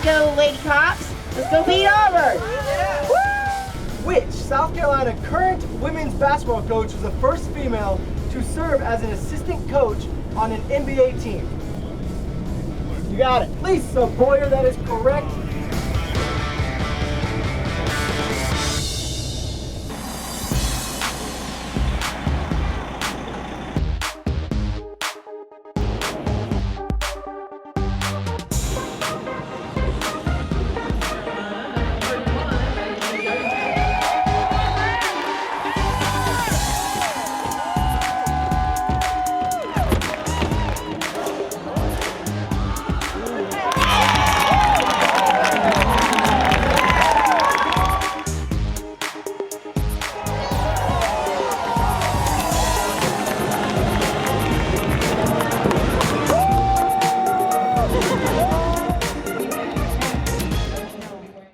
go, Lady Cops. Let's go beat Auburn. Which South Carolina current women's basketball coach was the first female to serve as an assistant coach on an NBA team? You got it. Lisa Boyer, that is correct.